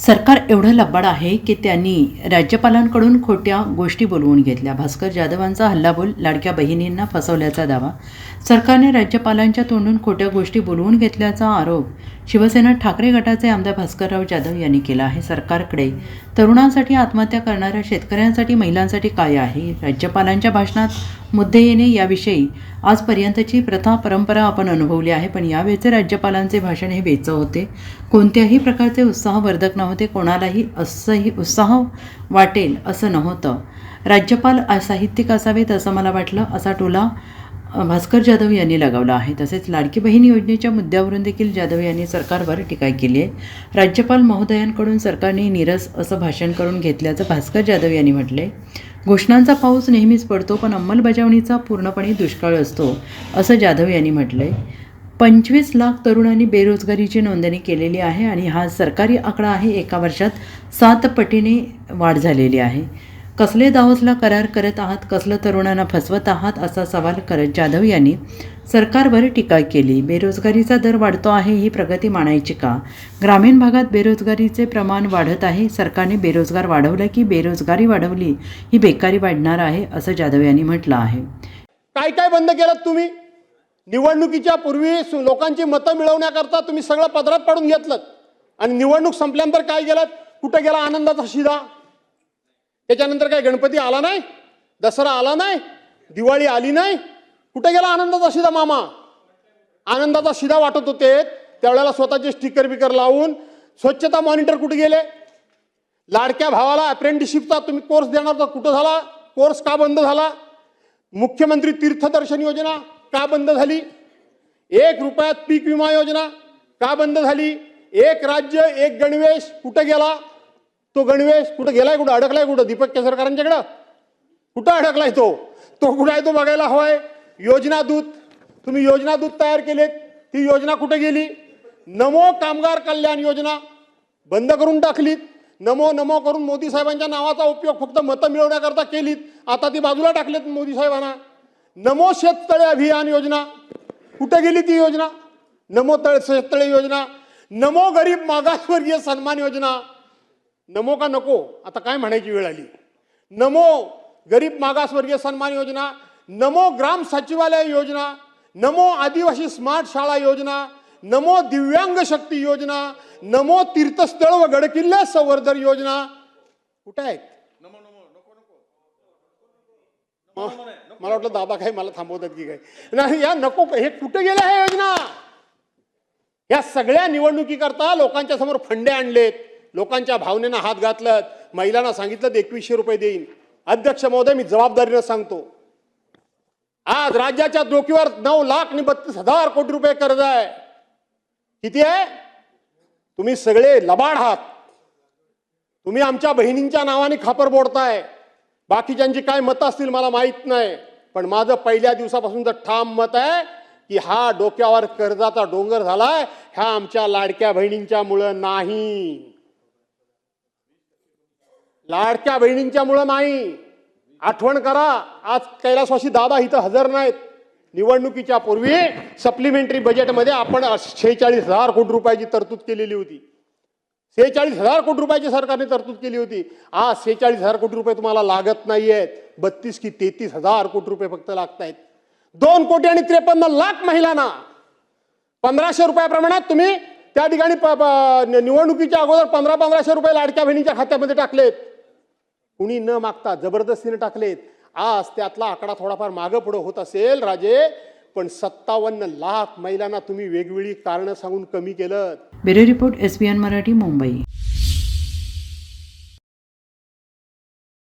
सरकार एवढं लबाड आहे की त्यांनी राज्यपालांकडून खोट्या गोष्टी बोलवून घेतल्या. भास्कर जाधवांचा हल्लाबोल, लाडक्या बहिणींना फसवल्याचा दावा. सरकारने राज्यपालांच्या तोंडून खोट्या गोष्टी बोलवून घेतल्याचा आरोप शिवसेना ठाकरे गटाचे आमदार भास्करराव जाधव यांनी केला आहे. सरकारकडे तरुणांसाठी, आत्महत्या करणाऱ्या शेतकऱ्यांसाठी, महिलांसाठी काय आहे? राज्यपालांच्या भाषणात मुद्दे येणे याविषयी आजपर्यंतची प्रथा परंपरा आपण अनुभवली आहे, पण यावेळचे राज्यपालांचे भाषण हे वेचं होते. कोणत्याही प्रकारचे उत्साहवर्धक नव्हते. कोणालाही असंही उत्साह वाटेल असं नव्हतं. राज्यपाल साहित्यिक असावेत असं मला वाटलं, असा टोला भास्कर जाधव यांनी लगावला आहे. तसेच लाडकी बहीण योजनेच्या मुद्द्यावरून देखील जाधव यांनी सरकारवर टीका केली आहे. राज्यपाल महोदयांकडून सरकारने नीरस असं भाषण करून घेतल्याचं भास्कर जाधव यांनी म्हटले. घोषणांचा पाऊस नेहमीच पडतो, पण अंमलबजावणीचा पूर्णपणे दुष्काळ असतो, असं जाधव यांनी म्हटलंय. 25 लाख तरुणांनी बेरोजगारीची नोंदणी केलेली आहे आणि हा सरकारी आकडा आहे. एका वर्षात 7 पटीने वाढ झालेली आहे. कसले दावसला करार करत आहात? कसलं तरुणांना फसवत आहात? असा सवाल करत जाधव यांनी सरकारवर टीका केली. बेरोजगारीचा दर वाढतो आहे, ही प्रगती मानायची का? ग्रामीण भागात बेरोजगारीचे प्रमाण वाढत आहे. सरकारने बेरोजगार वाढवलं की बेरोजगारी वाढवली ही बेकारी वाढणार आहे, असं जाधव यांनी म्हटलं आहे. काय काय बंद केलं तुम्ही? निवडणुकीच्या पूर्वी लोकांची मतं मिळवण्याकरता तुम्ही सगळं पदरात पाडून घेतलं आणि निवडणूक संपल्यानंतर काय केलं? कुठं गेला आनंदाचा शिदा? त्याच्यानंतर काय गणपती आला नाही, दसरा आला नाही, दिवाळी आली नाही, कुठे गेला आनंदाचा शिदा? मामा आनंदाचा शिदा वाटत होते त्यावेळेला स्वतःचे स्टिकर बिकर लावून. स्वच्छता मॉनिटर कुठे गेले? लाडक्या भावाला अप्रेंटिसशिपचा तुम्ही कोर्स देणार होता, कुठं झाला? कोर्स का बंद झाला? मुख्यमंत्री तीर्थदर्शन योजना का बंद झाली? 1 रुपयात पीक विमा योजना का बंद झाली? एक राज्य एक गणवेश कुठं गेला? तो गणवेश कुठं गेलाय? कुठं अडकलाय? कुठं दीपक केसरकरांच्याकडं कुठं अडकलाय? तो कुठं आहे? तो बघायला हवाय. योजना दूत, तुम्ही योजना दूत तयार केलेत, ती योजना कुठे गेली? नमो कामगार कल्याण योजना बंद करून टाकलीत. नमो नमो करून मोदी साहेबांच्या नावाचा उपयोग फक्त मतं मिळवण्याकरता केलीत, आता ती बाजूला टाकलेत मोदी साहेबांना. नमो शेततळे अभियान योजना कुठे गेली ती योजना? नमो शेततळे योजना, नमो गरीब मागासवर्गीय सन्मान योजना. नमो का नको? आता काय म्हणायची वेळ आली. नमो गरीब मागासवर्गीय सन्मान योजना, नमो ग्राम सचिवालय योजना, नमो आदिवासी स्मार्ट शाळा योजना, नमो दिव्यांग शक्ती योजना, नमो तीर्थस्थळ व गडकिल्ले संवर्धन योजना. कुठे आहेत? मला वाटलं दादा काय मला थांबवतात की काय? नाही, या नको, हे कुठे गेल्या ह्या योजना? या सगळ्या निवडणुकीकरता लोकांच्या समोर फंडे आणलेत, लोकांच्या भावनेनं हात घातलं, महिलांना सांगितलं 2100 रुपये देईन. अध्यक्ष महोदय, मी जबाबदारीनं सांगतो, आज राज्याच्या डोक्यावर 9,32,000 कोटी रुपये कर्ज आहे. किती आहे? तुम्ही सगळे लबाड आहात. तुम्ही आमच्या बहिणींच्या नावाने खापर बोडताय. बाकीच्यांची काय मतं असतील मला माहित नाही, पण माझं पहिल्या दिवसापासूनचं ठाम मत आहे की हा डोक्यावर कर्जाचा डोंगर झालाय, ह्या आमच्या लाडक्या बहिणींच्या मुळे नाही. लाडक्या बहिणींच्या मुळे नाही. आठवण करा, आज कैलासवासी दादा इथं हजर नाहीत. निवडणुकीच्या पूर्वी सप्लिमेंटरी बजेटमध्ये आपण 46,000 कोटी रुपयाची तरतूद केलेली होती. 46,000 कोटी रुपयाची सरकारने तरतूद केली होती. आज 46,000 कोटी रुपये तुम्हाला लागत नाहीयेत, 32 की 33,000 कोटी रुपये फक्त लागत आहेत. 2,53,00,000 महिलांना 1,500 रुपयाप्रमाणात तुम्ही त्या ठिकाणी निवडणुकीच्या अगोदर 1500 रुपये लाडक्या बहिणीच्या खात्यामध्ये टाकलेत. कुणी न मागता जबरदस्तीने टाकलेत. आज त्यातला आकडा थोडाफार मागं पुढं होत असेल राजे, पण 57 लाख महिलांना तुम्ही वेगवेगळी कारणं सांगून कमी केलं. Bureau report, SBN Marathi, Mumbai.